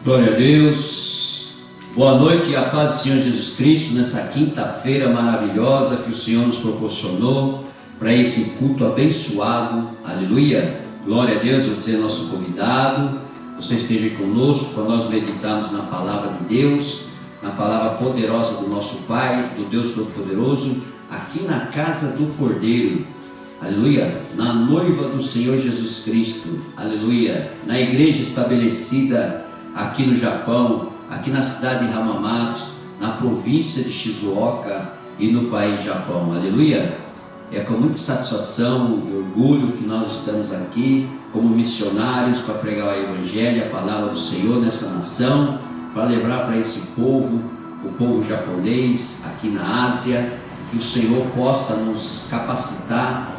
Glória a Deus, boa noite e a paz do Senhor Jesus Cristo nessa quinta-feira maravilhosa que o Senhor nos proporcionou para esse culto abençoado, aleluia. Glória a Deus, você é nosso convidado, você esteja conosco para nós meditarmos na palavra de Deus, na palavra poderosa do nosso Pai, do Deus Todo-Poderoso, aqui na casa do Cordeiro, aleluia, na noiva do Senhor Jesus Cristo, aleluia, na igreja estabelecida aqui no Japão, aqui na cidade de Hamamatsu, na província de Shizuoka e no país Japão, aleluia. É com muita satisfação e orgulho que nós estamos aqui como missionários para pregar o Evangelho, a palavra do Senhor nessa nação, para levar para esse povo, o povo japonês aqui na Ásia, que o Senhor possa nos capacitar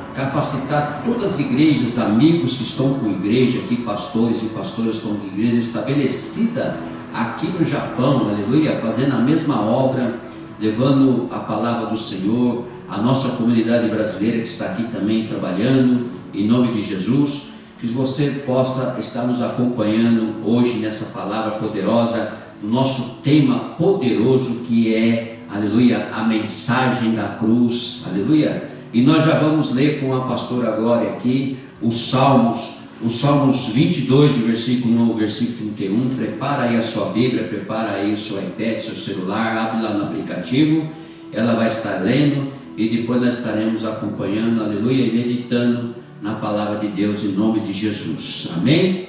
todas as igrejas, amigos que estão com igreja aqui, pastores e pastoras estão com igreja estabelecida aqui no Japão, aleluia, fazendo a mesma obra, levando a palavra do Senhor, a nossa comunidade brasileira que está aqui também trabalhando, em nome de Jesus, que você possa estar nos acompanhando hoje nessa palavra poderosa, no nosso tema poderoso que é, aleluia, a mensagem da cruz, aleluia. E nós já vamos ler com a pastora Glória aqui os Salmos 22, do versículo 1 ao versículo 31. Prepara aí a sua Bíblia, prepara aí o seu iPad, seu celular, abre lá no aplicativo, ela vai estar lendo e depois nós estaremos acompanhando, aleluia, e meditando na palavra de Deus em nome de Jesus. Amém?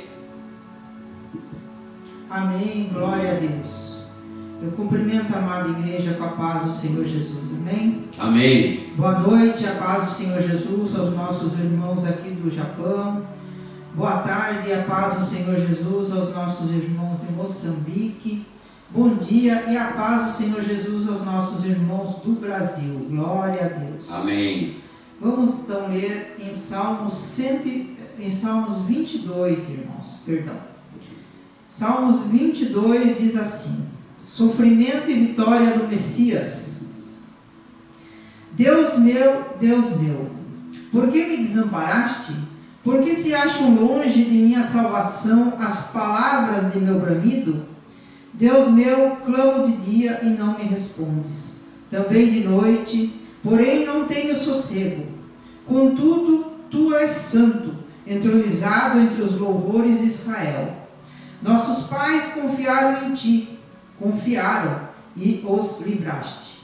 Amém, glória a Deus. Eu cumprimento a amada igreja com a paz do Senhor Jesus, amém? Amém. Boa noite, a paz do Senhor Jesus aos nossos irmãos aqui do Japão. Boa tarde, a paz do Senhor Jesus aos nossos irmãos de Moçambique. Bom dia e a paz do Senhor Jesus aos nossos irmãos do Brasil. Glória a Deus. Amém. Vamos então ler em Salmos 22, irmãos, perdão. Salmos 22 diz assim: sofrimento e vitória do Messias. Deus meu, por que me desamparaste? Por que se acham longe de minha salvação as palavras de meu bramido? Deus meu, clamo de dia e não me respondes, também de noite, porém não tenho sossego. Contudo, tu és santo, entronizado entre os louvores de Israel. Nossos pais confiaram em ti, e os livraste.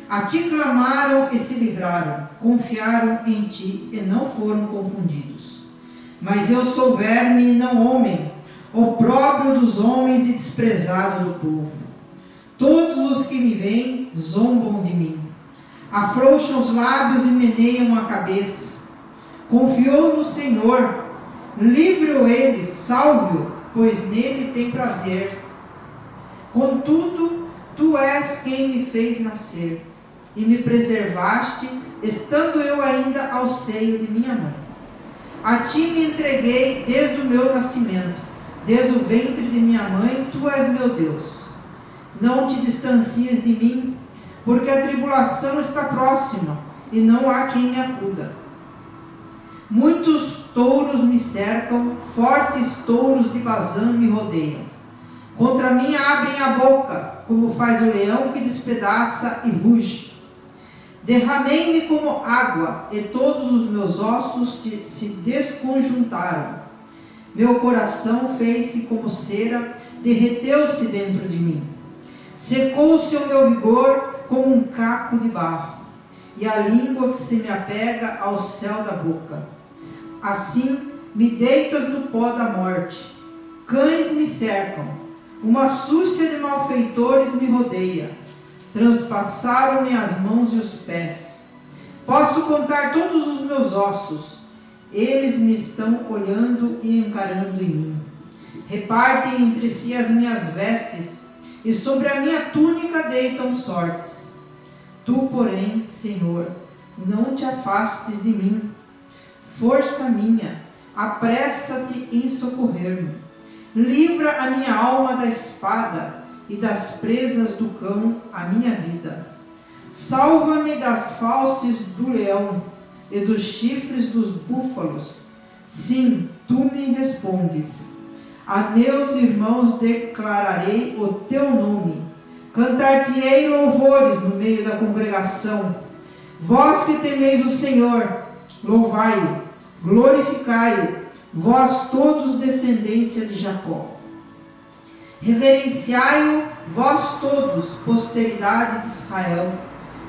A ti clamaram e se livraram, confiaram em ti e não foram confundidos. Mas eu sou verme e não homem, opróbrio dos homens e desprezado do povo. Todos os que me veem zombam de mim, afrouxam os lábios e meneiam a cabeça. Confiou no Senhor, livre-o ele, salve-o, pois nele tem prazer. Contudo, tu és quem me fez nascer, e me preservaste, estando eu ainda ao seio de minha mãe. A ti me entreguei desde o meu nascimento, desde o ventre de minha mãe, tu és meu Deus. Não te distancies de mim, porque a tribulação está próxima, e não há quem me acuda. Muitos touros me cercam, fortes touros de Bazã me rodeiam. Contra mim abrem a boca, como faz o leão que despedaça e ruge. Derramei-me como água, e todos os meus ossos se desconjuntaram. Meu coração fez-se como cera, derreteu-se dentro de mim. Secou-se o meu vigor como um caco de barro, e a língua se me apega ao céu da boca. Assim me deitas no pó da morte. Cães me cercam. Uma súcia de malfeitores me rodeia. Transpassaram-me as mãos e os pés. Posso contar todos os meus ossos. Eles me estão olhando e encarando em mim. Repartem entre si as minhas vestes, e sobre a minha túnica deitam sortes. Tu, porém, Senhor, não te afastes de mim. Força minha, apressa-te em socorrer-me. Livra a minha alma da espada e das presas do cão a minha vida. Salva-me das fauces do leão e dos chifres dos búfalos. Sim, tu me respondes. A meus irmãos declararei o teu nome. Cantar-te-ei louvores no meio da congregação. Vós que temeis o Senhor, louvai-o, glorificai-o, vós todos descendência de Jacó. Reverenciai-o, vós todos, posteridade de Israel,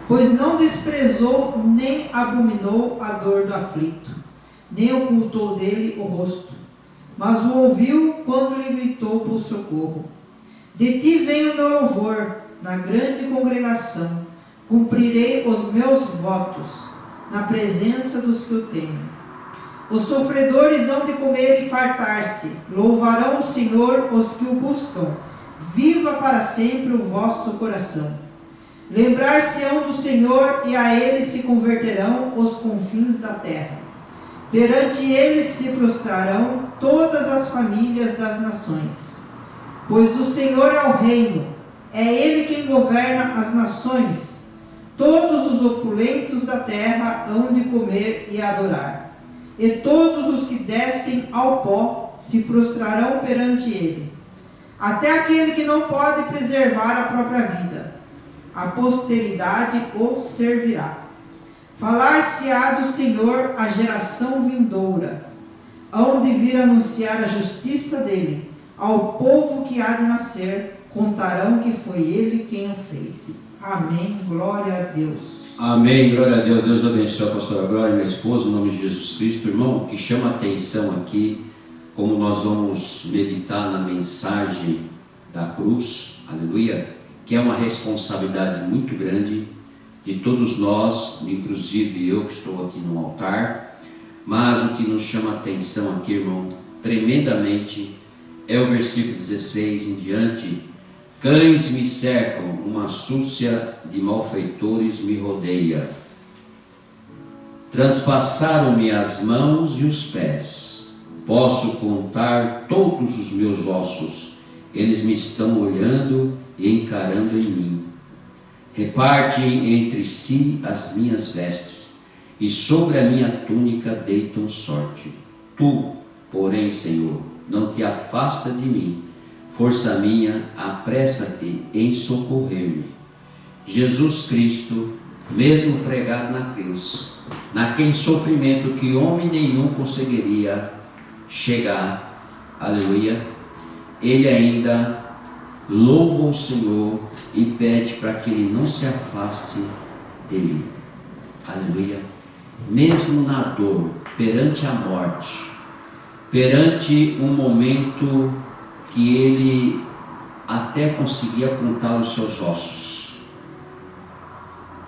pois não desprezou nem abominou a dor do aflito, nem ocultou dele o rosto, mas o ouviu quando lhe gritou por socorro. De ti vem o meu louvor, na grande congregação, cumprirei os meus votos, na presença dos que o temem. Os sofredores hão de comer e fartar-se, louvarão o Senhor os que o buscam, viva para sempre o vosso coração. Lembrar-se-ão do Senhor e a ele se converterão os confins da terra. Perante ele se prostrarão todas as famílias das nações. Pois do Senhor é o reino, é ele quem governa as nações. Todos os opulentos da terra hão de comer e adorar. E todos os que descem ao pó se prostrarão perante ele. Até aquele que não pode preservar a própria vida, a posteridade o servirá. Falar-se-á do Senhor a geração vindoura. Hão de vir anunciar a justiça dele. Ao povo que há de nascer, contarão que foi ele quem o fez. Amém. Glória a Deus. Amém, glória a Deus. Deus abençoe a pastora Glória e minha esposa, em nome de Jesus Cristo. Irmão, o que chama a atenção aqui, como nós vamos meditar na mensagem da cruz, aleluia, que é uma responsabilidade muito grande de todos nós, inclusive eu que estou aqui no altar, mas o que nos chama a atenção aqui, irmão, tremendamente, é o versículo 16 em diante. Cães me cercam, uma súcia de malfeitores me rodeia. Transpassaram-me as mãos e os pés. Posso contar todos os meus ossos. Eles me estão olhando e encarando em mim. Repartem entre si as minhas vestes, e sobre a minha túnica deitam sorte. Tu, porém, Senhor, não te afasta de mim. Força minha, apressa-te em socorrer-me. Jesus Cristo, mesmo pregado na cruz, naquele sofrimento que homem nenhum conseguiria chegar, aleluia, ele ainda louva o Senhor e pede para que ele não se afaste dele, aleluia. Mesmo na dor, perante a morte, perante um momento que ele até conseguia contar os seus ossos.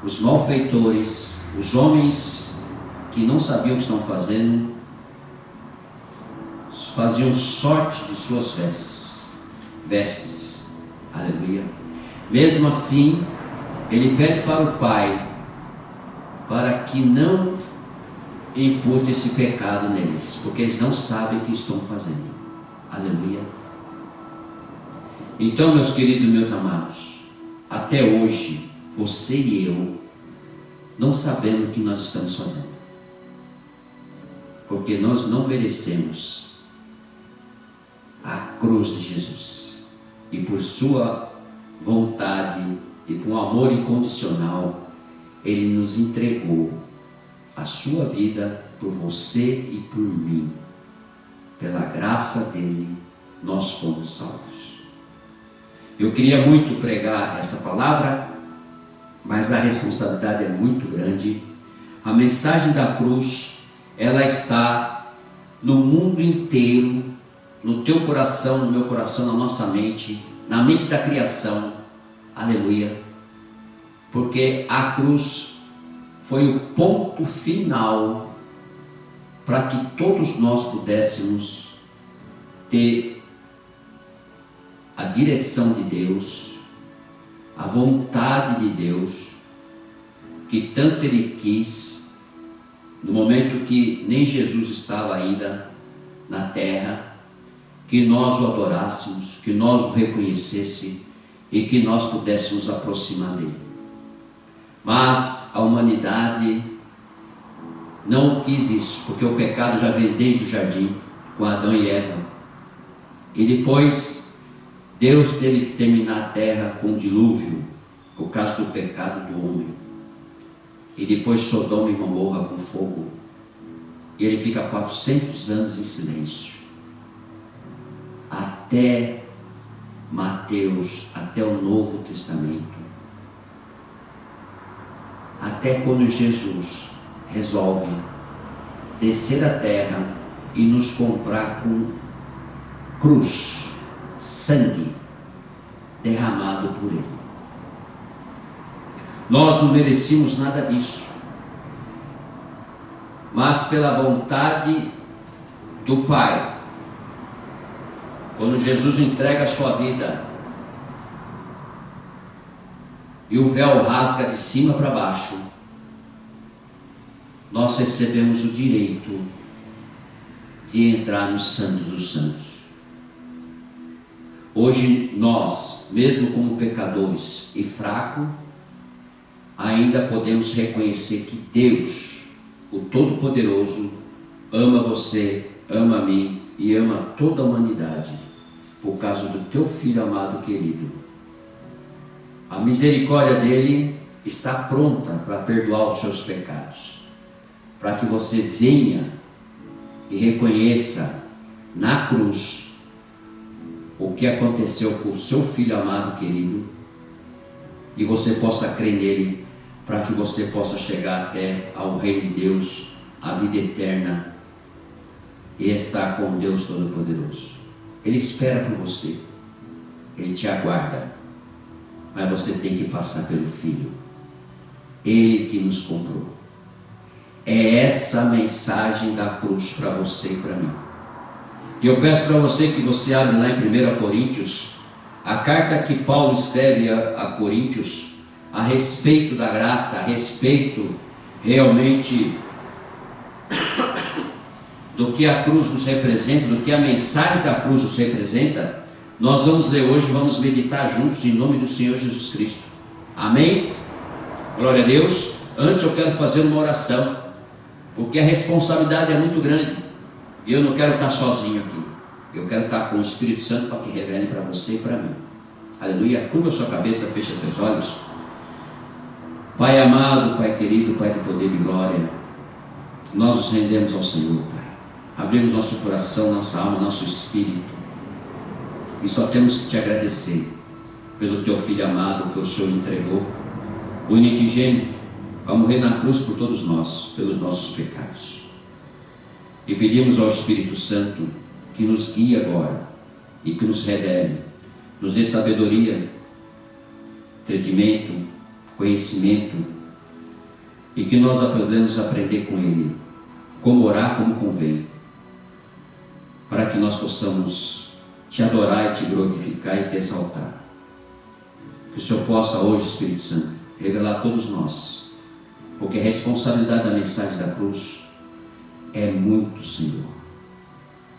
Os malfeitores, os homens que não sabiam o que estão fazendo, faziam sorte de suas vestes, aleluia. Mesmo assim, ele pede para o Pai, para que não impute esse pecado neles, porque eles não sabem o que estão fazendo, aleluia. Então, meus queridos, meus amados, até hoje, você e eu não sabemos o que nós estamos fazendo, porque nós não merecemos a cruz de Jesus, e por sua vontade e por um amor incondicional, ele nos entregou a sua vida por você e por mim. Pela graça dele, nós fomos salvos. Eu queria muito pregar essa palavra, mas a responsabilidade é muito grande. A mensagem da cruz, ela está no mundo inteiro, no teu coração, no meu coração, na nossa mente, na mente da criação, aleluia, porque a cruz foi o ponto final para que todos nós pudéssemos ter a direção de Deus, a vontade de Deus, que tanto Ele quis, no momento que nem Jesus estava ainda na terra, que nós o adorássemos, que nós o reconhecêssemos e que nós pudéssemos aproximar dele. Mas a humanidade não quis isso, porque o pecado já veio desde o jardim, com Adão e Eva. E depois Deus teve que terminar a terra com um dilúvio, por causa do pecado do homem. E depois Sodoma e Gomorra com fogo. E ele fica 400 anos em silêncio. Até Mateus, até o Novo Testamento. Até quando Jesus resolve descer à terra e nos comprar com cruz, sangue derramado por ele. Nós não merecíamos nada disso, mas pela vontade do Pai, quando Jesus entrega a sua vida e o véu rasga de cima para baixo, nós recebemos o direito de entrar no Santo dos Santos. Hoje nós, mesmo como pecadores e fracos, ainda podemos reconhecer que Deus, o Todo-Poderoso, ama você, ama a mim e ama toda a humanidade, por causa do teu Filho amado querido. A misericórdia dele está pronta para perdoar os seus pecados, para que você venha e reconheça na cruz o que aconteceu com o seu Filho amado querido, e você possa crer nele, para que você possa chegar até ao reino de Deus, a vida eterna, e estar com Deus Todo-Poderoso. Ele espera por você, ele te aguarda, mas você tem que passar pelo Filho, ele que nos comprou. É essa a mensagem da cruz para você e para mim. E eu peço para você que você abra lá em 1 Coríntios, a carta que Paulo escreve a Coríntios, a respeito da graça, a respeito realmente do que a cruz nos representa, do que a mensagem da cruz nos representa. Nós vamos ler hoje, vamos meditar juntos em nome do Senhor Jesus Cristo. Amém? Glória a Deus. Antes eu quero fazer uma oração, porque a responsabilidade é muito grande, e eu não quero estar sozinho aqui. Eu quero estar com o Espírito Santo para que revele para você e para mim. Aleluia. Curva sua cabeça, fecha teus olhos. Pai amado, Pai querido, Pai de poder e glória, nós nos rendemos ao Senhor, Pai. Abrimos nosso coração, nossa alma, nosso espírito, e só temos que te agradecer pelo teu Filho amado que o Senhor entregou, o unigênito, a morrer na cruz por todos nós, pelos nossos pecados. E pedimos ao Espírito Santo que nos guie agora e que nos revele, nos dê sabedoria, entendimento, conhecimento, e que nós podemos aprender com Ele como orar como convém, para que nós possamos te adorar e te glorificar e te exaltar. Que o Senhor possa hoje, Espírito Santo, revelar a todos nós, porque a responsabilidade da mensagem da cruz é muito, Senhor,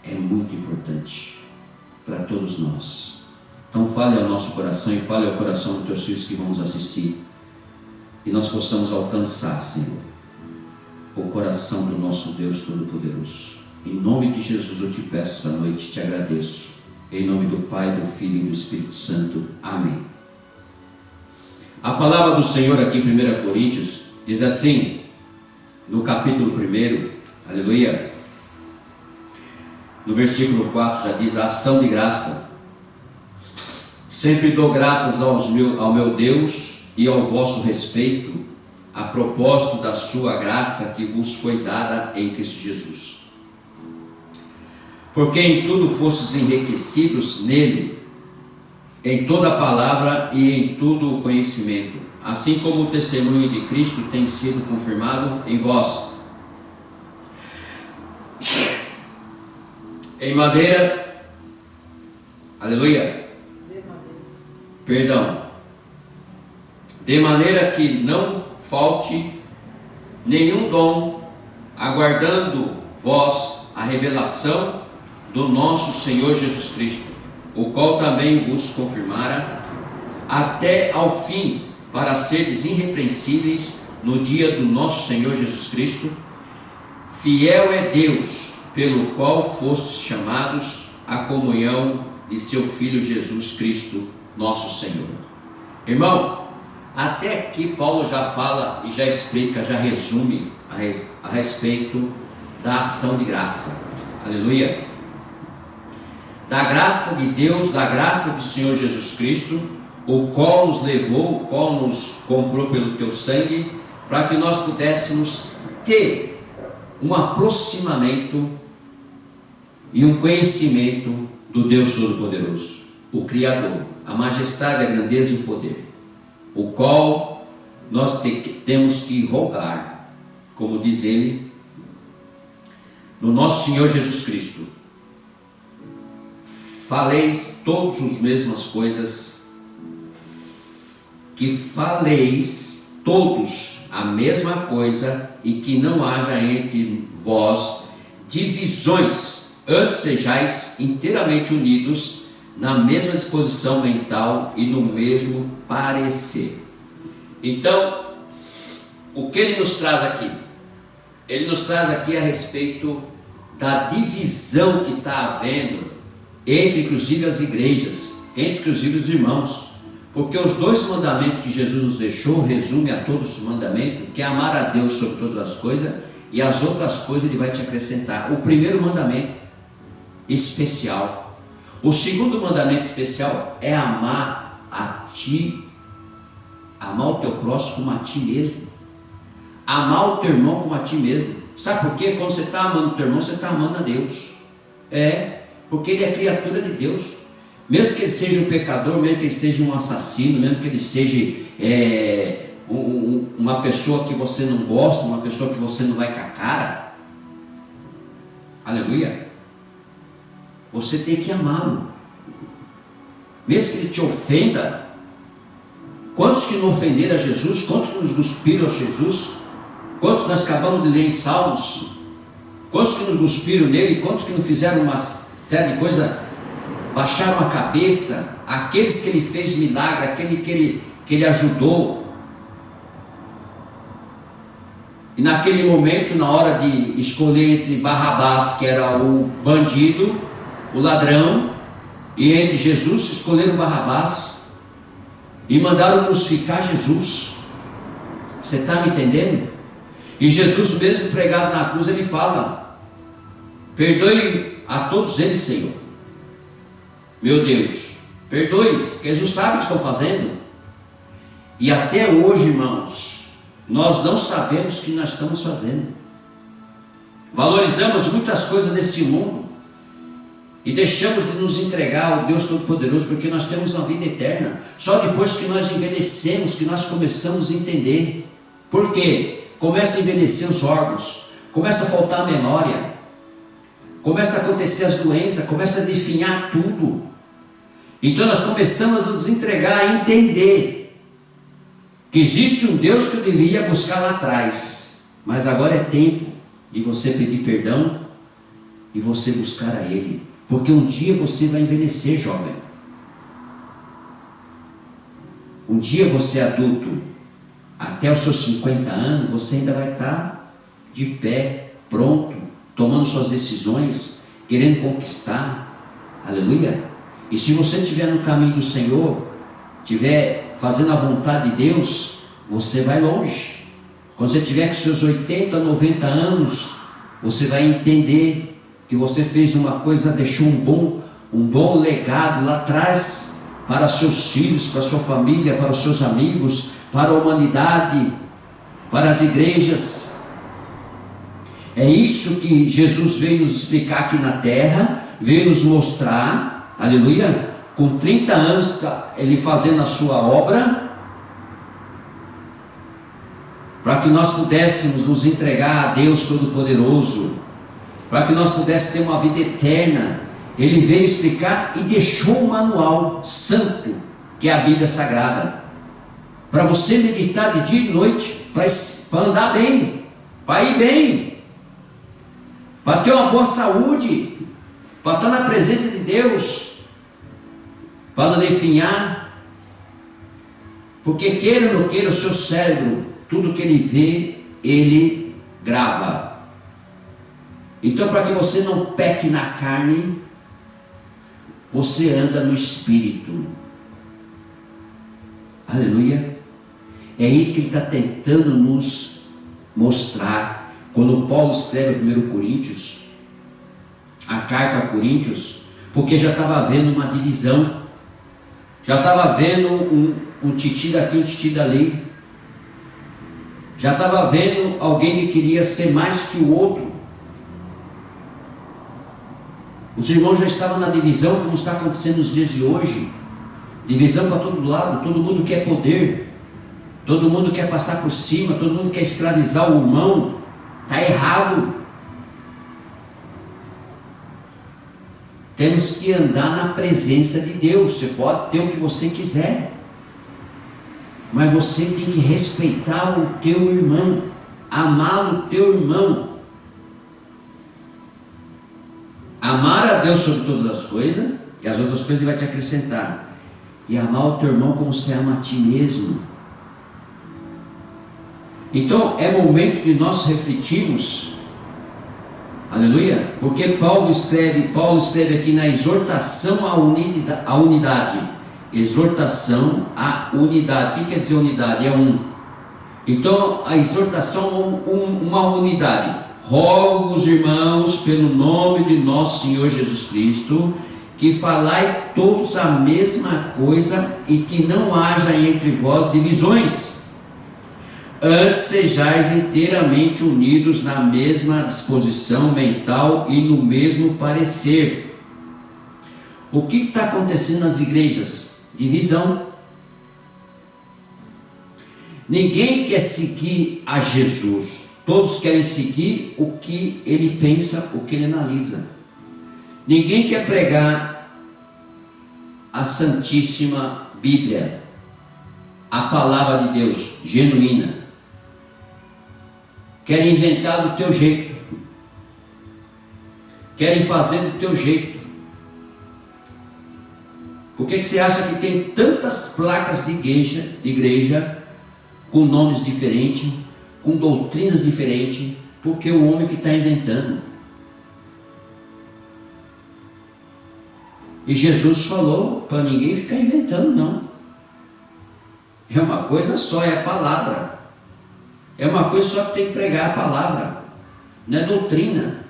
é muito importante para todos nós. Então fale ao nosso coração e fale ao coração dos teus filhos que vamos assistir, e nós possamos alcançar, Senhor, o coração do nosso Deus Todo-Poderoso. Em nome de Jesus eu te peço essa noite, te agradeço. Em nome do Pai, do Filho e do Espírito Santo. Amém. A palavra do Senhor aqui em 1 Coríntios diz assim, no capítulo 1, aleluia, no versículo 4 já diz: a ação de graça. Sempre dou graças ao meu Deus e ao vosso respeito, a propósito da sua graça que vos foi dada em Cristo Jesus. Porque em tudo fostes enriquecidos nele, em toda a palavra e em todo o conhecimento, assim como o testemunho de Cristo tem sido confirmado em vós. Em madeira, aleluia, perdão, de maneira que não falte nenhum dom, aguardando vós a revelação do nosso Senhor Jesus Cristo, o qual também vos confirmara até ao fim, para seres irrepreensíveis no dia do nosso Senhor Jesus Cristo. Fiel é Deus, pelo qual fostes chamados, a comunhão de seu Filho Jesus Cristo, nosso Senhor. Irmão, até aqui Paulo já fala e já explica, já resume a respeito da ação de graça. Aleluia! Da graça de Deus, da graça do Senhor Jesus Cristo, o qual nos levou, o qual nos comprou pelo teu sangue, para que nós pudéssemos ter um aproximamento e um conhecimento do Deus Todo-Poderoso, o Criador, a majestade, a grandeza e o poder, o qual nós temos que rogar, como diz ele, no nosso Senhor Jesus Cristo: faleis todos as mesmas coisas, que faleis todos a mesma coisa, e que não haja entre vós divisões, antes sejais inteiramente unidos na mesma disposição mental e no mesmo parecer. Então, o que ele nos traz aqui? Ele nos traz aqui a respeito da divisão que está havendo entre inclusive as igrejas, entre inclusive os irmãos, porque os 2 mandamentos que Jesus nos deixou resume a todos os mandamentos, que é amar a Deus sobre todas as coisas, e as outras coisas ele vai te acrescentar. O primeiro mandamento especial, o segundo mandamento especial é amar a ti, amar o teu próximo como a ti mesmo, amar o teu irmão como a ti mesmo. Sabe por quê? Quando você está amando o teu irmão, você está amando a Deus. Porque ele é criatura de Deus. Mesmo que ele seja um pecador, mesmo que ele seja um assassino, mesmo que ele seja uma pessoa que você não gosta, uma pessoa que você não vai com a cara, aleluia, você tem que amá-lo. Mesmo que ele te ofenda. Quantos que não ofenderam a Jesus? Quantos que nos cuspiram a Jesus? Quantos nós acabamos de ler em Salmos? Quantos que nos cuspiram nele? Quantos que não fizeram uma série de coisas, baixaram a cabeça? Aqueles que ele fez milagre, aquele que ele ajudou. E naquele momento, na hora de escolher entre Barrabás, que era o bandido, o ladrão, e entre Jesus, escolheram Barrabás e mandaram crucificar Jesus. Você está me entendendo? E Jesus mesmo pregado na cruz, ele fala: perdoe a todos eles, Senhor. Meu Deus, perdoe, porque eles não sabem o que estão fazendo. E até hoje, irmãos, nós não sabemos o que nós estamos fazendo. Valorizamos muitas coisas desse mundo e deixamos de nos entregar ao Deus Todo-Poderoso, porque nós temos uma vida eterna. Só depois que nós envelhecemos que nós começamos a entender. Por quê? Começa a envelhecer os órgãos, começa a faltar a memória, começa a acontecer as doenças, começa a definhar tudo. Então nós começamos a nos entregar, a entender que existe um Deus que eu deveria buscar lá atrás, mas agora é tempo de você pedir perdão e você buscar a Ele, porque um dia você vai envelhecer, jovem. Um dia você é adulto, até os seus 50 anos, você ainda vai estar de pé, pronto, tomando suas decisões, querendo conquistar, aleluia. E se você estiver no caminho do Senhor, estiver fazendo a vontade de Deus, você vai longe. Quando você estiver com seus 80, 90 anos, você vai entender que você fez uma coisa, deixou um bom legado lá atrás, para seus filhos, para sua família, para os seus amigos, para a humanidade, para as igrejas. É isso que Jesus veio nos explicar aqui na terra, veio nos mostrar, aleluia, com 30 anos ele fazendo a sua obra, para que nós pudéssemos nos entregar a Deus Todo-Poderoso, para que nós pudéssemos ter uma vida eterna. Ele veio explicar e deixou um manual santo, que é a Bíblia Sagrada, para você meditar de dia e de noite, para andar bem, para ir bem, para ter uma boa saúde, para estar na presença de Deus, para não definhar, porque queira ou não queira, o seu cérebro, tudo que ele vê, ele grava. Então, para que você não peque na carne, você anda no Espírito. Aleluia. É isso que ele está tentando nos mostrar. Quando Paulo escreve 1 Coríntios, a carta a Coríntios, porque já estava havendo uma divisão, já estava havendo um titi daqui, um titi dali, já estava havendo alguém que queria ser mais que o outro. Os irmãos já estavam na divisão, como está acontecendo nos dias de hoje. Divisão para todo lado, todo mundo quer poder, todo mundo quer passar por cima, todo mundo quer escravizar o irmão. Está errado. Temos que andar na presença de Deus. Você pode ter o que você quiser, mas você tem que respeitar o teu irmão, amar o teu irmão, amar a Deus sobre todas as coisas, e as outras coisas Ele vai te acrescentar, e amar o teu irmão como você ama a ti mesmo. Então é momento de nós refletirmos, aleluia, porque Paulo escreve aqui na exortação à unidade. Exortação à unidade. O que quer dizer unidade? É um. Então a exortação uma unidade. Rogo-vos, irmãos, pelo nome de nosso Senhor Jesus Cristo, que falai todos a mesma coisa e que não haja entre vós divisões. Antes sejais inteiramente unidos na mesma disposição mental e no mesmo parecer. O que está acontecendo nas igrejas? Divisão. Ninguém quer seguir a Jesus. Todos querem seguir o que ele pensa, o que ele analisa. Ninguém quer pregar a Santíssima Bíblia, a palavra de Deus genuína. Querem inventar do teu jeito, querem fazer do teu jeito. Por que você acha que tem tantas placas de igreja com nomes diferentes, com doutrinas diferentes? Porque o homem que está inventando. E Jesus falou para ninguém ficar inventando, não. É uma coisa só, é a palavra. É uma coisa só que tem que pregar a palavra, não é doutrina.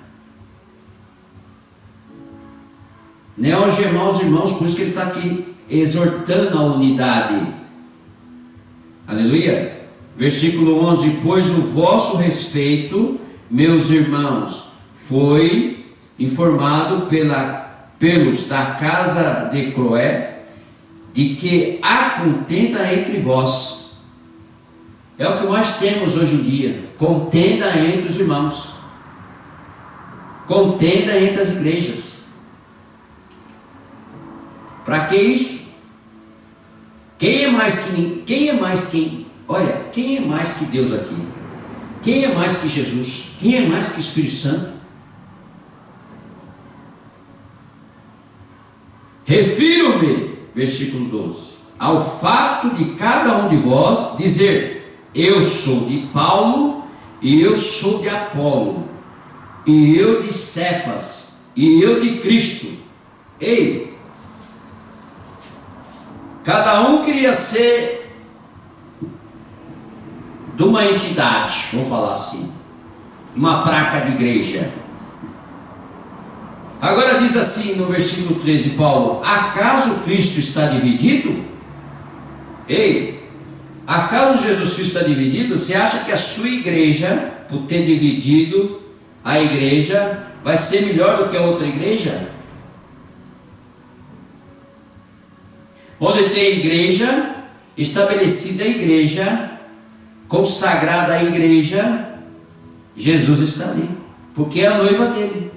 Não é algemar os irmãos, por isso que ele está aqui exortando a unidade. Aleluia. Versículo 11: pois o vosso respeito, meus irmãos, foi informado pelos da casa de Cloé, de que há contenda entre vós. É o que nós temos hoje em dia, contenda entre os irmãos, contenda entre as igrejas. Para que isso? Quem é mais que Deus aqui? Quem é mais que Jesus? Quem é mais que o Espírito Santo? Refiro-me, versículo 12, ao fato de cada um de vós dizer: eu sou de Paulo, e eu sou de Apolo, e eu de Cefas, e eu de Cristo. Ei, cada um queria ser de uma entidade, vamos falar assim, uma placa de igreja. Agora diz assim no versículo 13, Paulo: acaso Cristo está dividido? Ei, acaso Jesus Cristo está dividido? Você acha que a sua igreja, por ter dividido a igreja, vai ser melhor do que a outra igreja? Onde tem igreja, estabelecida a igreja, consagrada a igreja, Jesus está ali, porque é a noiva dele.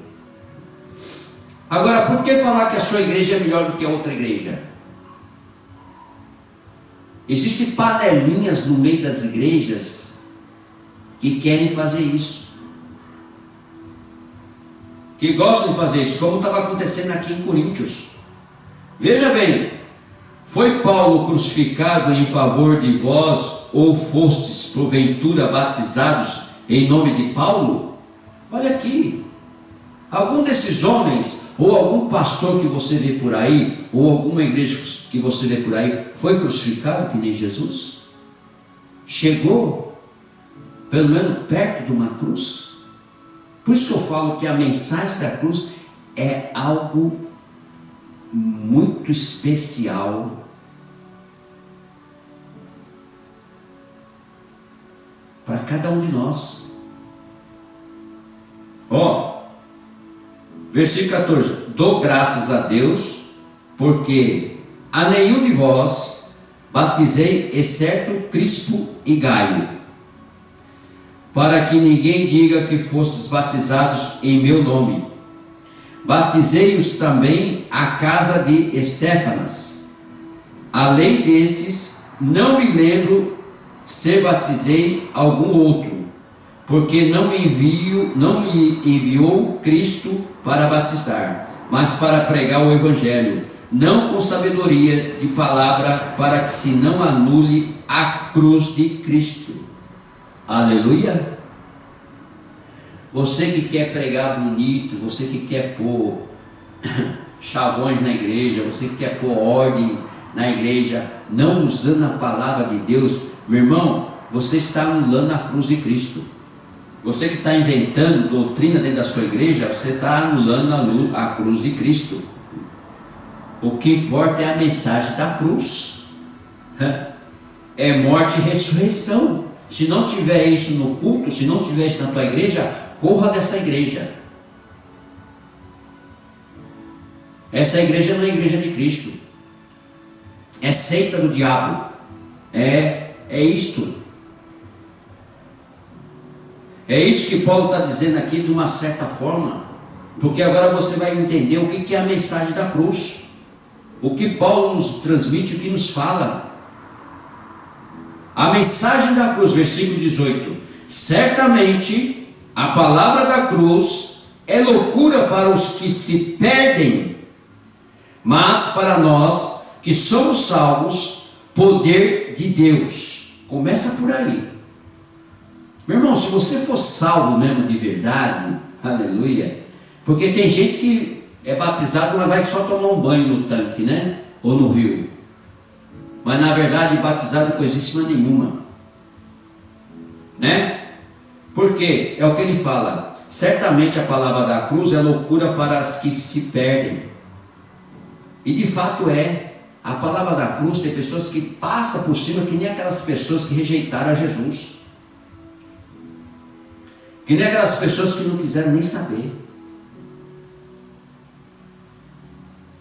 Agora, por que falar que a sua igreja é melhor do que a outra igreja? Existem panelinhas no meio das igrejas que querem fazer isso, que gostam de fazer isso, como estava acontecendo aqui em Coríntios. Veja bem, foi Paulo crucificado em favor de vós, ou fostes porventura batizados em nome de Paulo? Olha aqui, algum desses homens ou algum pastor que você vê por aí, ou alguma igreja que você vê por aí, foi crucificado que nem Jesus? Chegou, pelo menos, perto de uma cruz? Por isso que eu falo que a mensagem da cruz é algo muito especial para cada um de nós. Versículo 14: dou graças a Deus, porque a nenhum de vós batizei, exceto Crispo e Gaio, para que ninguém diga que fostes batizados em meu nome. Batizei-os também a casa de Estéfanas. Além destes, não me lembro se batizei algum outro, porque não me enviou Cristo para batizar, mas para pregar o Evangelho, não com sabedoria de palavra, para que se não anule a cruz de Cristo. Aleluia! Você que quer pregar bonito, você que quer pôr chavões na igreja, você que quer pôr ordem na igreja, não usando a palavra de Deus, meu irmão, você está anulando a cruz de Cristo. Você que está inventando doutrina dentro da sua igreja, você está anulando a cruz de Cristo. O que importa é a mensagem da cruz. É morte e ressurreição. Se não tiver isso no culto, se não tiver isso na tua igreja, corra dessa igreja. Essa igreja não é a igreja de Cristo. É seita do diabo. É isto. É isso que Paulo está dizendo aqui de uma certa forma, porque agora você vai entender o que é a mensagem da cruz, o que Paulo nos transmite, o que nos fala. A mensagem da cruz, versículo 18: certamente a palavra da cruz é loucura para os que se perdem, mas para nós que somos salvos, poder de Deus. Começa por aí. Meu irmão, se você for salvo mesmo de verdade, aleluia, porque tem gente que é batizado, mas vai só tomar um banho no tanque, né? Ou no rio. Mas na verdade, batizado coisíssima nenhuma, né? Porque é o que ele fala: certamente a palavra da cruz é loucura para as que se perdem. E de fato é. A palavra da cruz tem pessoas que passam por cima, que nem aquelas pessoas que rejeitaram a Jesus. Que nem aquelas pessoas que não quiseram nem saber.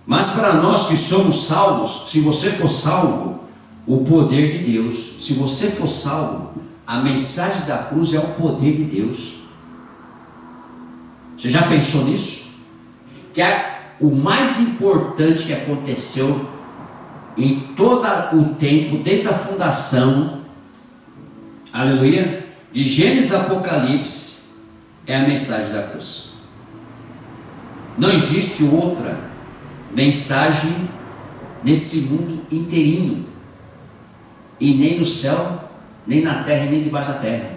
Mas para nós que somos salvos, se você for salvo, o poder de Deus. Se você for salvo, a mensagem da cruz é o poder de Deus. Você já pensou nisso? Que o mais importante que aconteceu em todo o tempo, desde a fundação, aleluia, de Gênesis a Apocalipse, é a mensagem da cruz. Não existe outra mensagem nesse mundo inteirinho, e nem no céu, nem na terra, nem debaixo da terra.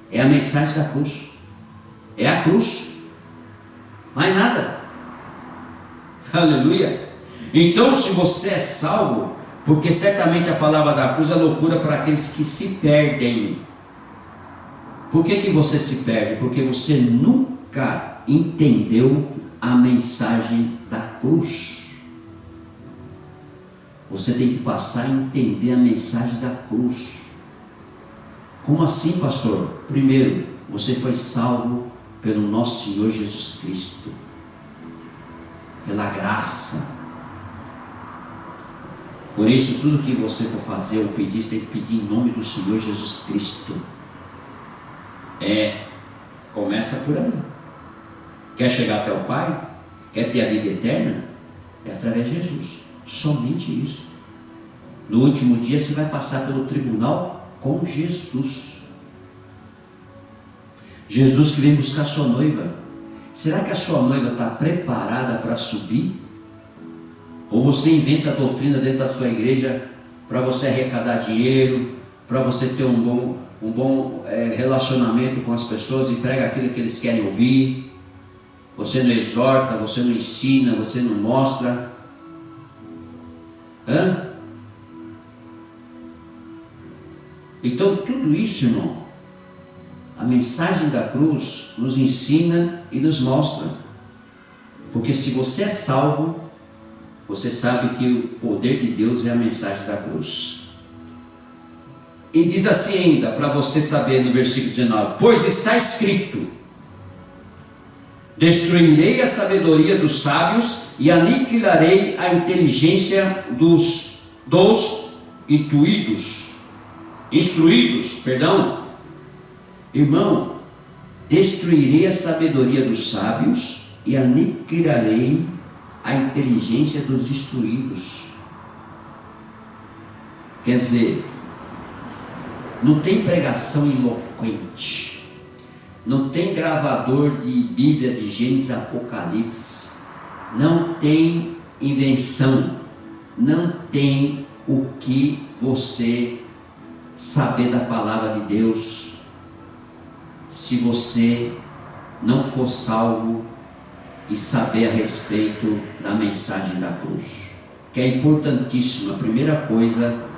É a mensagem da cruz. É a cruz, mais nada. Aleluia. Então, se você é salvo, porque certamente a palavra da cruz é loucura para aqueles que se perdem. Por que você se perde? Porque você nunca entendeu a mensagem da cruz. Você tem que passar a entender a mensagem da cruz. Como assim, pastor? Primeiro, você foi salvo pelo nosso Senhor Jesus Cristo, pela graça. Por isso, tudo que você for fazer ou pedir, você tem que pedir em nome do Senhor Jesus Cristo. Começa por aí. Quer chegar até o Pai? Quer ter a vida eterna? É através de Jesus. Somente isso. No último dia você vai passar pelo tribunal com Jesus. Jesus que vem buscar sua noiva. Será que a sua noiva está preparada para subir? Ou você inventa a doutrina dentro da sua igreja para você arrecadar dinheiro, para você ter um bom relacionamento com as pessoas e prega aquilo que eles querem ouvir? você não exorta, você não ensina, você não mostra. Então tudo isso, irmão, a mensagem da cruz nos ensina e nos mostra. Porque se você é salvo, você sabe que o poder de Deus é a mensagem da cruz. E diz assim ainda, para você saber no versículo 19: pois está escrito: destruirei a sabedoria dos sábios e aniquilarei a inteligência dos instruídos. Irmão, destruirei a sabedoria dos sábios e aniquilarei a inteligência dos instruídos. Quer dizer, não tem pregação eloquente, não tem gravador de Bíblia de Gênesis e Apocalipse, não tem invenção, não tem o que você saber da palavra de Deus, se você não for salvo e saber a respeito da mensagem da cruz, que é importantíssima. A primeira coisa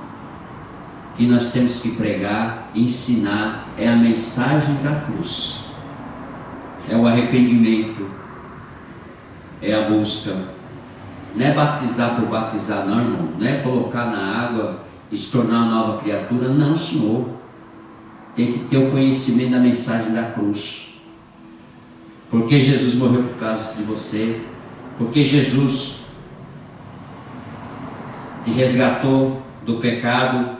que nós temos que pregar, ensinar, é a mensagem da cruz, é o arrependimento, é a busca. Não é batizar por batizar, não, irmão, não é colocar na água e se tornar uma nova criatura, não, senhor. Tem que ter o conhecimento da mensagem da cruz, porque Jesus morreu por causa de você, porque Jesus te resgatou do pecado.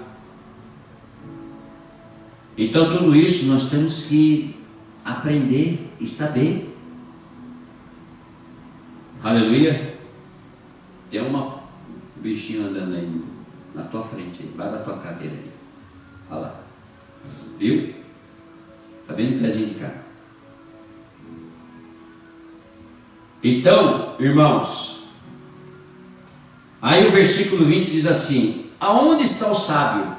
Então tudo isso nós temos que aprender e saber. Aleluia. Tem um bichinho andando aí na tua frente, aí, vai da tua cadeira aí. Olha lá. Viu? Está vendo o pezinho de cá? Então, irmãos, aí o versículo 20 diz assim: aonde está o sábio?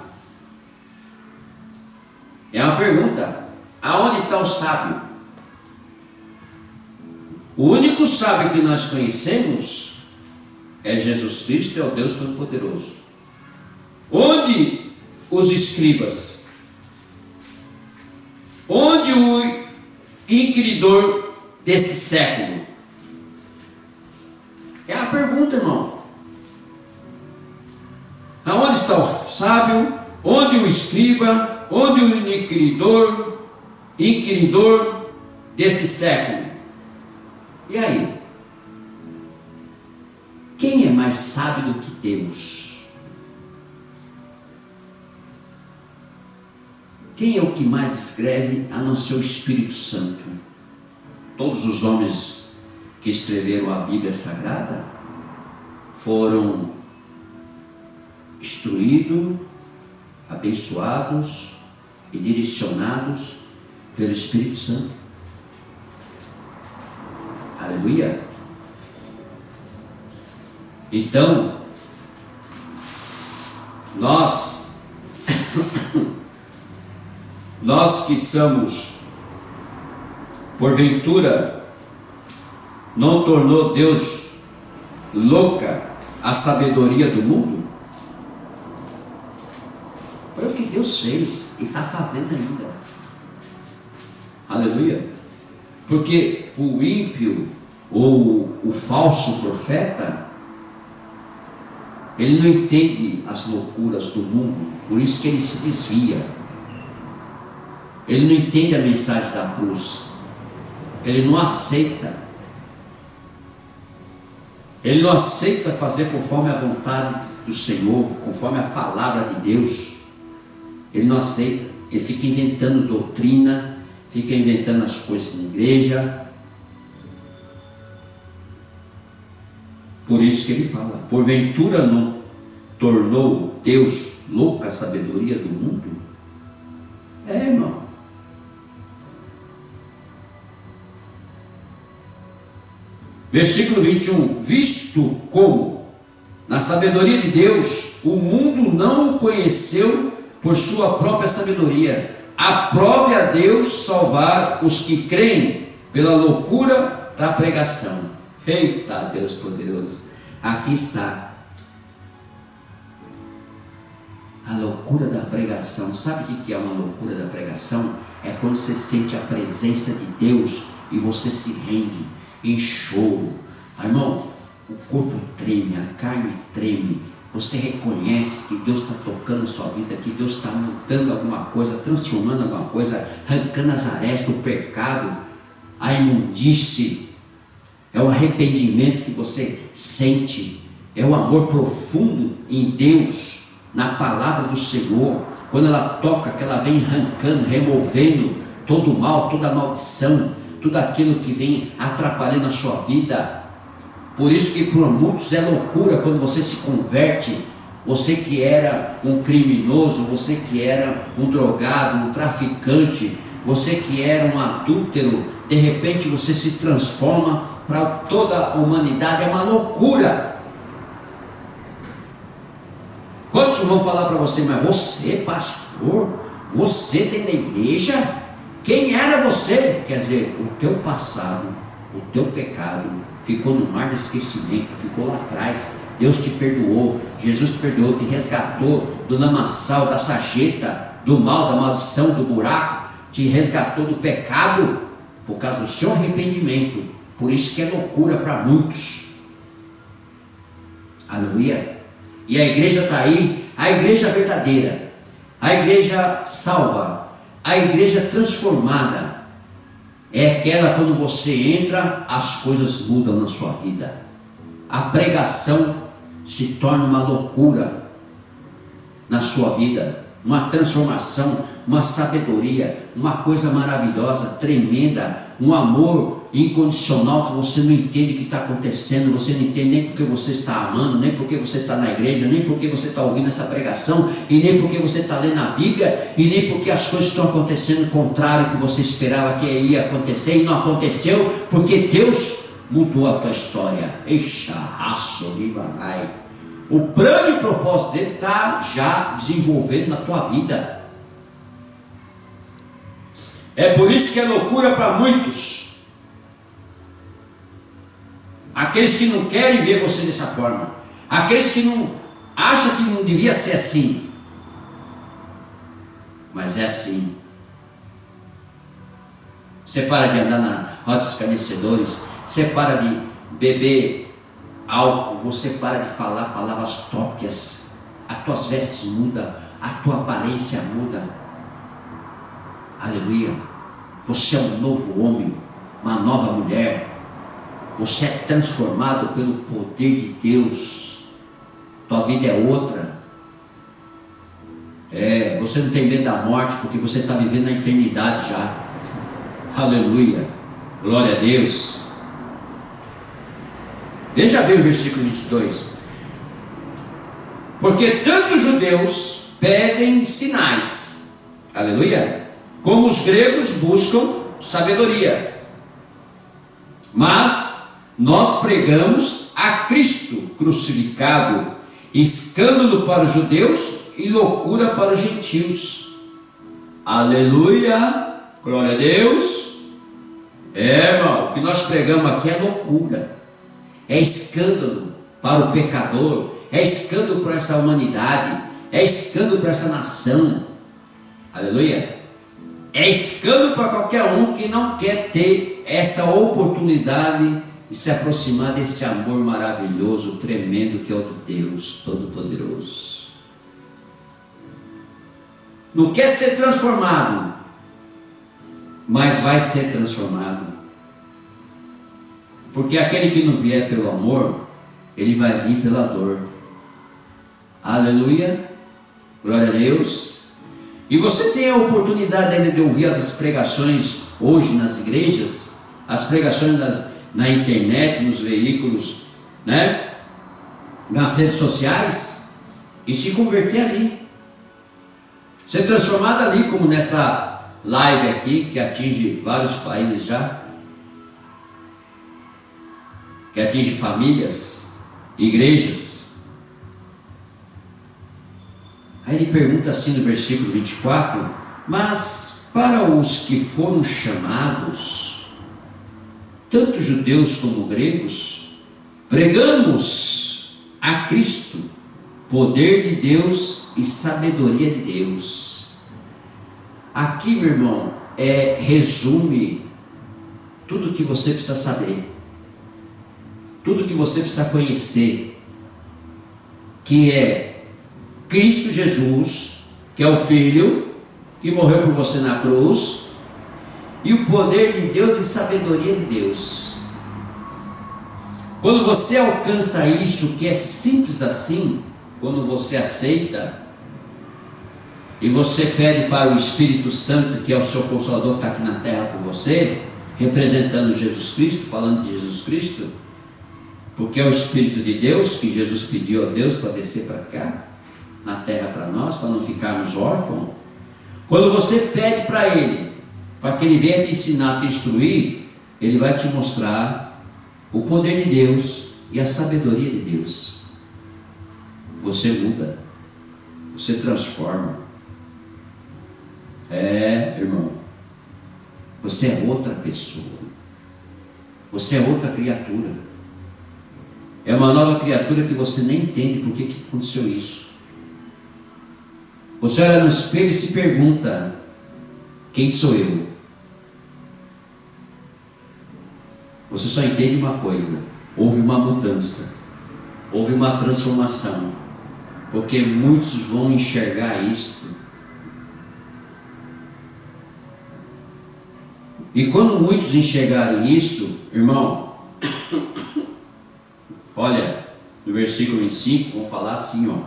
É uma pergunta. Aonde está o sábio? O único sábio que nós conhecemos é Jesus Cristo, é o Deus Todo-Poderoso. Onde os escribas? Onde o inquiridor desse século? É a pergunta, irmão. Aonde está o sábio? Onde o escriba? Onde o inquiridor desse século? E aí? Quem é mais sábio do que Deus? Quem é o que mais escreve a não ser o Espírito Santo? Todos os homens que escreveram a Bíblia Sagrada foram instruídos, abençoados e direcionados pelo Espírito Santo. Aleluia. Então, nós que somos, porventura, não tornou Deus louca a sabedoria do mundo? Foi o que Deus fez e está fazendo ainda. Aleluia. Porque o ímpio ou o falso profeta, ele não entende as loucuras do mundo, por isso que ele se desvia. Ele não entende a mensagem da cruz, ele não aceita. Ele não aceita fazer conforme a vontade do Senhor, conforme a palavra de Deus. Ele não aceita, ele fica inventando doutrina, fica inventando as coisas na igreja. Por isso que ele fala: porventura não tornou Deus louca a sabedoria do mundo? É, irmão. Versículo 21: visto como na sabedoria de Deus o mundo não o conheceu por sua própria sabedoria, aprove a Deus salvar os que creem pela loucura da pregação. Eita, Deus poderoso. Aqui está. A loucura da pregação. Sabe o que é uma loucura da pregação? É quando você sente a presença de Deus e você se rende em choro. Irmão, o corpo treme, a carne treme. Você reconhece que Deus está tocando a sua vida, que Deus está mudando alguma coisa, transformando alguma coisa, arrancando as arestas, o pecado, a imundície. É o arrependimento que você sente. É o amor profundo em Deus, na palavra do Senhor. Quando ela toca, que ela vem arrancando, removendo todo o mal, toda a maldição, tudo aquilo que vem atrapalhando a sua vida. Por isso que para muitos é loucura quando você se converte. Você que era um criminoso, você que era um drogado, um traficante, você que era um adúltero, de repente você se transforma para toda a humanidade. É uma loucura. Quantos vão falar para você, mas você, pastor, você tem da igreja? Quem era você? Quer dizer, o teu passado, o teu pecado ficou no mar do esquecimento, ficou lá atrás. Deus te perdoou, Jesus te perdoou, te resgatou do lamaçal, da sarjeta, do mal, da maldição, do buraco, te resgatou do pecado, por causa do seu arrependimento. Por isso que é loucura para muitos. Aleluia. E a igreja está aí, a igreja verdadeira, a igreja salva, a igreja transformada. É aquela quando você entra, as coisas mudam na sua vida. A pregação se torna uma loucura na sua vida, uma transformação, uma sabedoria, uma coisa maravilhosa, tremenda, um amor incondicional que você não entende o que está acontecendo, você não entende nem porque você está amando, nem porque você está na igreja, nem porque você está ouvindo essa pregação, e nem porque você está lendo a Bíblia, e nem porque as coisas estão acontecendo contrário ao que você esperava que ia acontecer, e não aconteceu, porque Deus mudou a tua história. Eixa, raço, libanai. O plano e propósito dele está já desenvolvendo na tua vida. É por isso que é loucura para muitos. Aqueles que não querem ver você dessa forma, aqueles que não acham que não devia ser assim, mas é assim. Você para de andar na roda dos escarnecedores, você para de beber álcool, você para de falar palavras tópias, as tuas vestes mudam, a tua aparência muda. Aleluia. Você é um novo homem, uma nova mulher. Você é transformado pelo poder de Deus. Tua vida é outra. Você não tem medo da morte, porque você está vivendo na eternidade já. Aleluia. Glória a Deus. Veja bem o versículo 22. Porque tanto os judeus pedem sinais, aleluia, como os gregos buscam sabedoria. Mas nós pregamos a Cristo crucificado, escândalo para os judeus e loucura para os gentios. Aleluia, glória a Deus. Irmão, o que nós pregamos aqui é loucura, é escândalo para o pecador, é escândalo para essa humanidade, é escândalo para essa nação. Aleluia. É escândalo para qualquer um que não quer ter essa oportunidade de se aproximar desse amor maravilhoso, tremendo, que é o de Deus Todo-Poderoso. Não quer ser transformado, mas vai ser transformado. Porque aquele que não vier pelo amor, ele vai vir pela dor. Aleluia, glória a Deus. E você tem a oportunidade ainda de ouvir as pregações hoje nas igrejas, as pregações na internet, nos veículos, né? Nas redes sociais, e se converter ali, ser transformado ali, como nessa live aqui, que atinge vários países já, que atinge famílias, igrejas. Aí ele pergunta assim no versículo 24: mas para os que foram chamados, tanto judeus como gregos, pregamos a Cristo, poder de Deus e sabedoria de Deus. Aqui, meu irmão, resume tudo que você precisa saber, tudo que você precisa conhecer, que é Cristo Jesus, que é o Filho, que morreu por você na cruz, e o poder de Deus e sabedoria de Deus. Quando você alcança isso, que é simples assim, quando você aceita, e você pede para o Espírito Santo, que é o seu Consolador, que está aqui na terra com você, representando Jesus Cristo, falando de Jesus Cristo, porque é o Espírito de Deus, que Jesus pediu a Deus para descer para cá, na terra para nós, para não ficarmos órfãos. Quando você pede para Ele, para que Ele venha te ensinar, te instruir, Ele vai te mostrar o poder de Deus e a sabedoria de Deus. Você muda, você transforma. Irmão, você é outra pessoa, você é outra criatura, é uma nova criatura que você nem entende por que aconteceu isso. Você olha no espelho e se pergunta: quem sou eu? Você só entende uma coisa: houve uma mudança, houve uma transformação, porque muitos vão enxergar isto. E quando muitos enxergarem isso, irmão, olha, no versículo 25, vão falar assim, ó: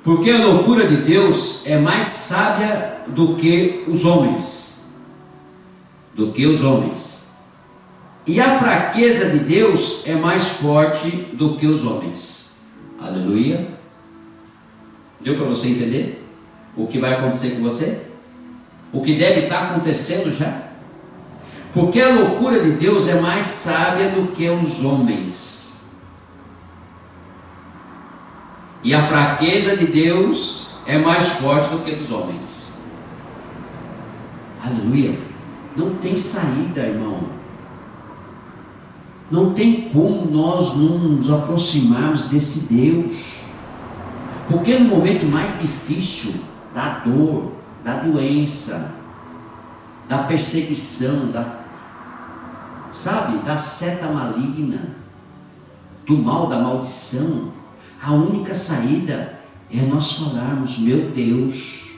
porque a loucura de Deus é mais sábia do que os homens, e a fraqueza de Deus é mais forte do que os homens. Aleluia. Deu para você entender o que vai acontecer com você? O que deve estar acontecendo já? Porque a loucura de Deus é mais sábia do que os homens, e a fraqueza de Deus é mais forte do que dos homens. Aleluia. Não tem saída, irmão. Não tem como nós não nos aproximarmos desse Deus, porque no momento mais difícil da dor, da doença, da perseguição, da seta maligna, do mal, da maldição, a única saída é nós falarmos: meu Deus.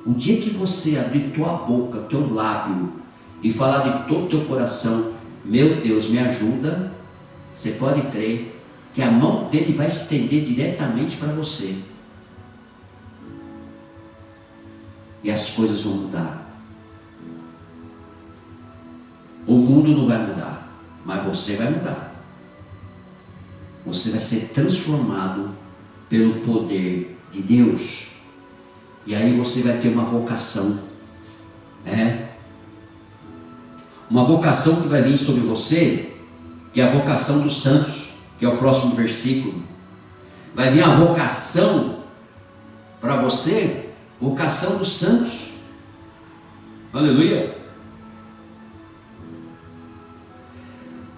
O dia que você abrir tua boca, teu lábio, e falar de todo o teu coração: meu Deus, me ajuda, você pode crer que a mão dele vai estender diretamente para você, e as coisas vão mudar. O mundo não vai mudar, mas você vai mudar. Você vai ser transformado pelo poder de Deus, e aí você vai ter uma vocação, uma vocação que vai vir sobre você, que é a vocação dos santos, que é o próximo versículo. Vai vir a vocação para você, vocação dos santos. Aleluia.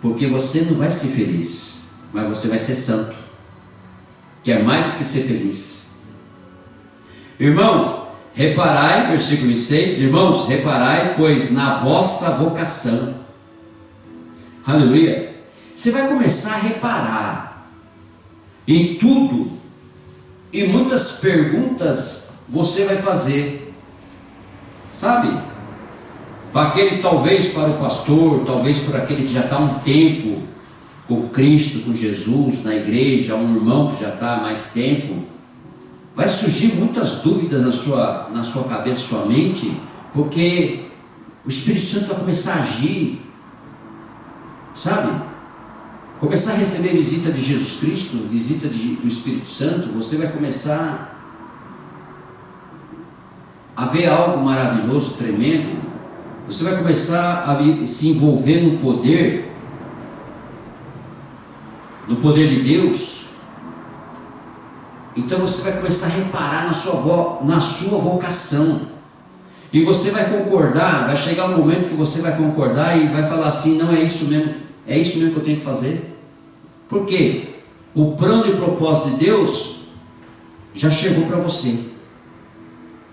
Porque você não vai ser feliz, mas você vai ser santo, que é mais do que ser feliz. Irmãos, reparai, versículo 6, irmãos, reparai, pois na vossa vocação. Aleluia. Você vai começar a reparar em tudo, e muitas perguntas você vai fazer, sabe? Para aquele, talvez para o pastor, talvez para aquele que já está há um tempo com Cristo, com Jesus, na igreja, um irmão que já está há mais tempo, vai surgir muitas dúvidas na sua cabeça, sua mente, porque o Espírito Santo vai começar a agir, sabe? Começar a receber visita de Jesus Cristo, visita do Espírito Santo. Você vai começar a ver algo maravilhoso, tremendo. Você vai começar a se envolver no poder de Deus. Então você vai começar a reparar na sua vocação. E você vai concordar, vai chegar um momento que você vai concordar e vai falar assim: não, é isso mesmo que eu tenho que fazer. Por quê? O plano e propósito de Deus já chegou para você.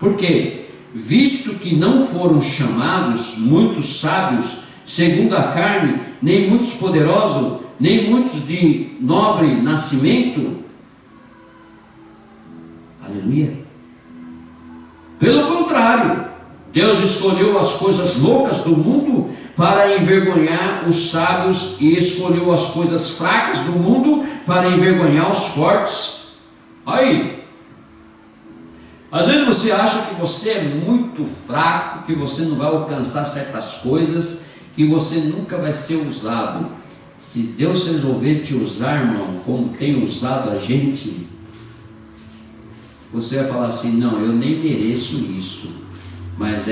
Por quê? Visto que não foram chamados muitos sábios segundo a carne, nem muitos poderosos, nem muitos de nobre nascimento. Aleluia. Pelo contrário, Deus escolheu as coisas loucas do mundo para envergonhar os sábios, e escolheu as coisas fracas do mundo para envergonhar os fortes. Aí, às vezes você acha que você é muito fraco, que você não vai alcançar certas coisas, que você nunca vai ser usado. Se Deus resolver te usar, irmão, como tem usado a gente, você vai falar assim: não, eu nem mereço isso, mas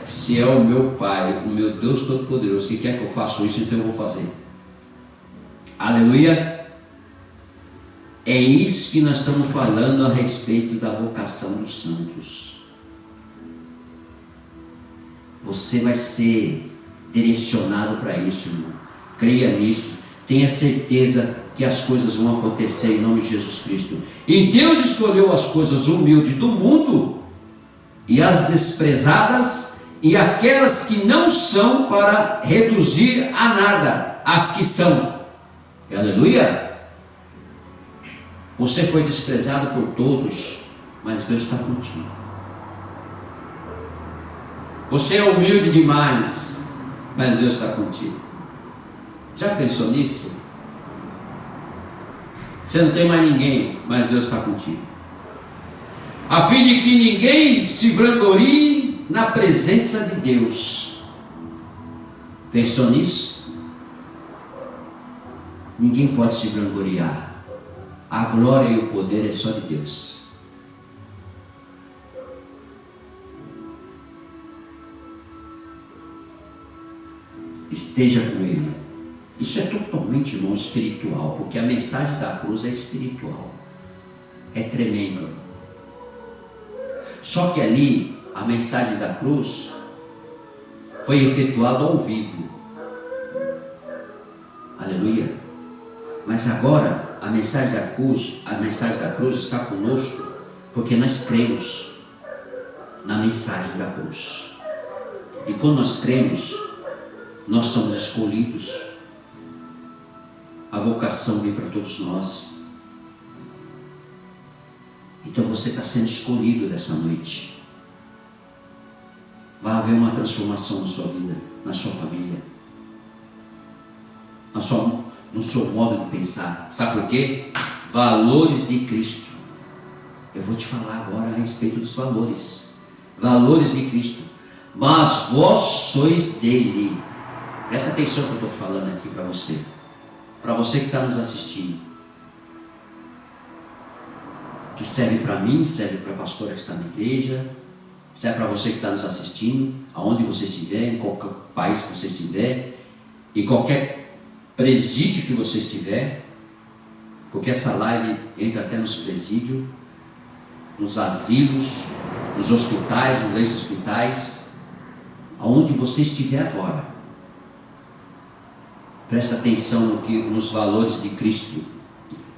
se é o meu Pai, o meu Deus Todo-Poderoso que quer que eu faça isso, então eu vou fazer. Aleluia. É isso que nós estamos falando a respeito da vocação dos santos. Você vai ser direcionado para isso, irmão. Creia nisso, tenha certeza que as coisas vão acontecer em nome de Jesus Cristo. E Deus escolheu as coisas humildes do mundo e as desprezadas e aquelas que não são, para reduzir a nada as que são. Aleluia. Você foi desprezado por todos, mas Deus está contigo. Você é humilde demais, mas Deus está contigo. Já pensou nisso? Você não tem mais ninguém, mas Deus está contigo. A fim de que ninguém se vanglorie na presença de Deus. Pensou nisso? Ninguém pode se vangloriar. A glória e o poder é só de Deus. Esteja com Ele. Isso é totalmente, irmão, espiritual, porque a mensagem da cruz é espiritual. É tremendo. Só que ali, a mensagem da cruz foi efetuada ao vivo. Aleluia. Mas agora, a mensagem da cruz está conosco, porque nós cremos na mensagem da cruz. E quando nós cremos, nós somos escolhidos. A vocação vem para todos nós. Então você está sendo escolhido dessa noite. Vai haver uma transformação na sua vida, na sua família, no seu modo de pensar. Sabe por quê? Valores de Cristo. Eu vou te falar agora a respeito dos valores. Valores de Cristo. Mas vós sois dele. Presta atenção no que eu estou falando aqui para você. Para você que está nos assistindo. Que serve para mim, serve para a pastora que está na igreja, serve para você que está nos assistindo, aonde você estiver, em qualquer país que você estiver, e qualquer presídio que você estiver, porque essa live entra até nos presídios, nos asilos, nos hospitais, nos leitos hospitais, aonde você estiver agora. Presta atenção nos valores de Cristo.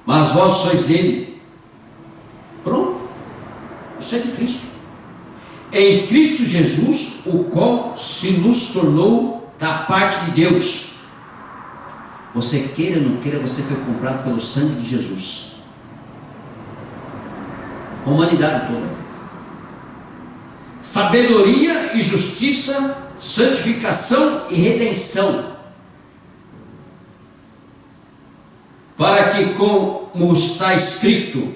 Mas vós sois dele. Pronto. Você é de Cristo. Em Cristo Jesus, o qual se nos tornou da parte de Deus. Você queira ou não queira, você foi comprado pelo sangue de Jesus. A humanidade toda. Sabedoria e justiça, santificação e redenção. Para que, como está escrito,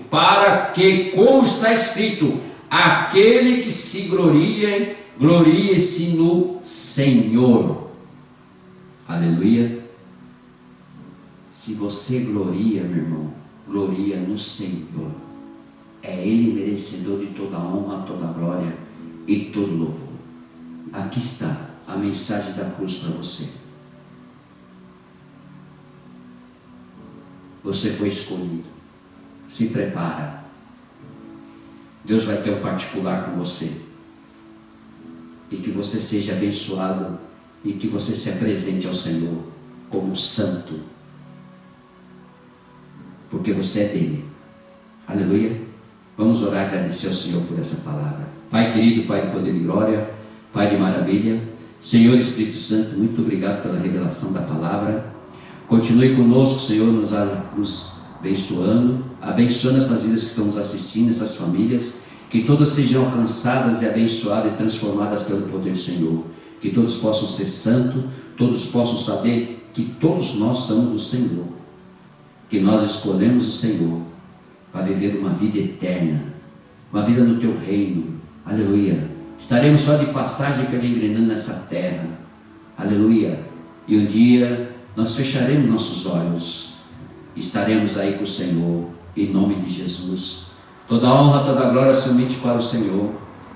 aquele que se gloria, glorie-se no Senhor. Aleluia. Se você gloria, meu irmão, gloria no Senhor. É Ele merecedor de toda honra, toda glória e todo louvor. Aqui está a mensagem da cruz para você. Você foi escolhido. Se prepara. Deus vai ter um particular com você. e que você seja abençoado e que você se apresente ao Senhor como santo, porque você é dele. Aleluia. Vamos orar e agradecer ao Senhor por essa palavra. Pai querido, Pai de poder e glória, Pai de maravilha, Senhor Espírito Santo, muito obrigado pela revelação da palavra. Continue conosco, Senhor, nos abençoando, abençoando essas vidas que estão nos assistindo, essas famílias, que todas sejam alcançadas e abençoadas e transformadas pelo poder do Senhor, que todos possam ser santos, todos possam saber que todos nós somos do Senhor, que nós escolhemos o Senhor para viver uma vida eterna, uma vida no teu reino. Aleluia. Estaremos só de passagem peregrinando nessa terra. Aleluia. E um dia nós fecharemos nossos olhos, estaremos aí com o Senhor, em nome de Jesus. Toda a honra, toda a glória somente para o Senhor.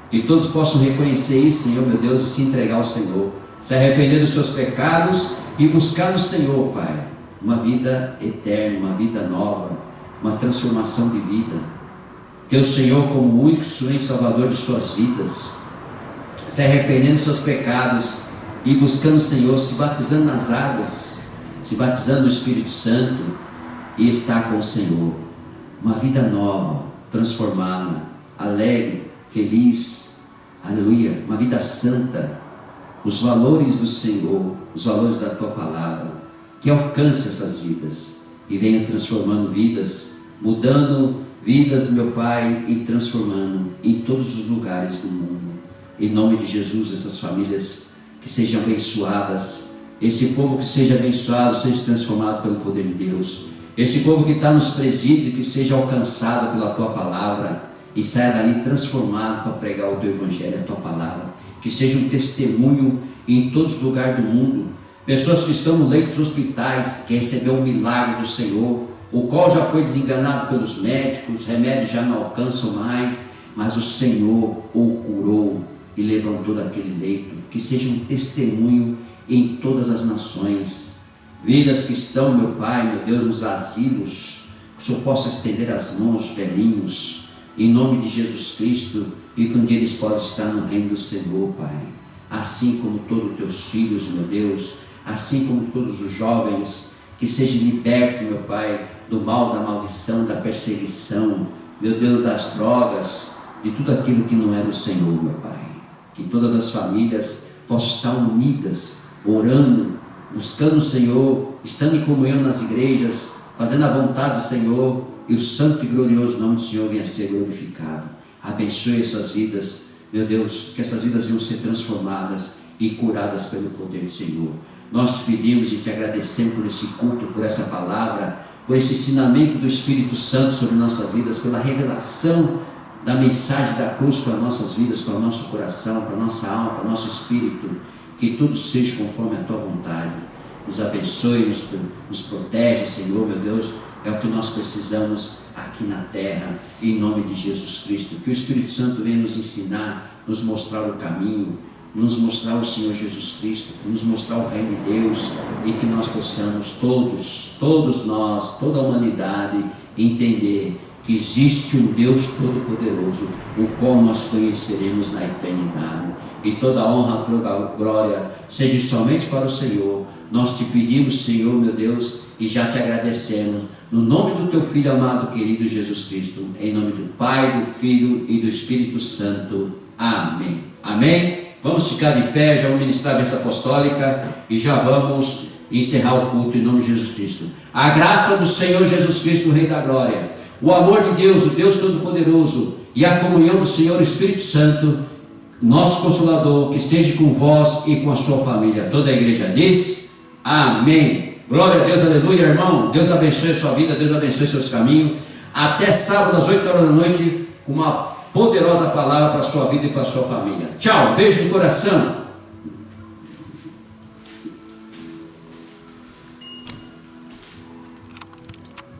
Que todos possam reconhecer isso, Senhor, meu Deus, e se entregar ao Senhor, se arrepender dos seus pecados e buscar no Senhor, Pai, uma vida eterna, uma vida nova, uma transformação de vida. Que o Senhor, como o único e Salvador de suas vidas, se arrependendo dos seus pecados e buscando o Senhor, se batizando nas águas, se batizando no Espírito Santo e estar com o Senhor. Uma vida nova, transformada, alegre, feliz, aleluia, uma vida santa, os valores do Senhor, os valores da tua palavra, que alcance essas vidas e venha transformando vidas, mudando vidas, meu Pai, e transformando em todos os lugares do mundo. Em nome de Jesus, essas famílias que sejam abençoadas, esse povo que seja abençoado, seja transformado pelo poder de Deus, esse povo que está nos presídios, que seja alcançado pela tua palavra e saia dali transformado para pregar o teu evangelho, a tua palavra, que seja um testemunho em todos os lugares do mundo. Pessoas que estão no leito dos hospitais, que receberam um milagre do Senhor, o qual já foi desenganado pelos médicos, os remédios já não alcançam mais, mas o Senhor o curou e levantou daquele leito. Que seja um testemunho em todas as nações. Vidas que estão, meu Pai, meu Deus, nos asilos, que o Senhor possa estender as mãos, velhinhos, em nome de Jesus Cristo, e que um dia eles possam estar no reino do Senhor, Pai. Assim como todos os teus filhos, meu Deus, assim como todos os jovens, que sejam libertos, meu Pai, do mal, da maldição, da perseguição, meu Deus, das drogas, de tudo aquilo que não é do Senhor, meu Pai. Que todas as famílias possam estar unidas, orando, buscando o Senhor, estando em comunhão nas igrejas, fazendo a vontade do Senhor, e o santo e glorioso nome do Senhor venha a ser glorificado. Abençoe essas vidas, meu Deus, que essas vidas venham ser transformadas e curadas pelo poder do Senhor. Nós te pedimos e te agradecemos por esse culto, por essa palavra, por esse ensinamento do Espírito Santo sobre nossas vidas, pela revelação da mensagem da cruz para nossas vidas, para o nosso coração, para a nossa alma, para o nosso espírito. Que tudo seja conforme a tua vontade. Nos abençoe, nos protege, Senhor, meu Deus, é o que nós precisamos aqui na terra, em nome de Jesus Cristo. Que o Espírito Santo venha nos ensinar, nos mostrar o caminho, nos mostrar o Senhor Jesus Cristo, nos mostrar o reino de Deus, e que nós possamos todos nós, toda a humanidade, entender que existe um Deus Todo-Poderoso, o qual nós conheceremos na eternidade. E toda a honra, toda a glória seja somente para o Senhor. Nós te pedimos, Senhor, meu Deus, e já te agradecemos, no nome do teu Filho amado, querido Jesus Cristo, em nome do Pai, do Filho e do Espírito Santo. Amém. Amém. Vamos ficar de pé, já vamos ministrar a bênção apostólica e já vamos encerrar o culto em nome de Jesus Cristo. A graça do Senhor Jesus Cristo, o Rei da Glória, o amor de Deus, o Deus Todo-Poderoso, e a comunhão do Senhor Espírito Santo, nosso Consolador, que esteja com vós e com a sua família. Toda a igreja diz amém. Glória a Deus, aleluia, irmão. Deus abençoe a sua vida, Deus abençoe seus caminhos. Até sábado às 8 horas da noite, com uma poderosa palavra para a sua vida e para a sua família. Tchau, beijo no coração.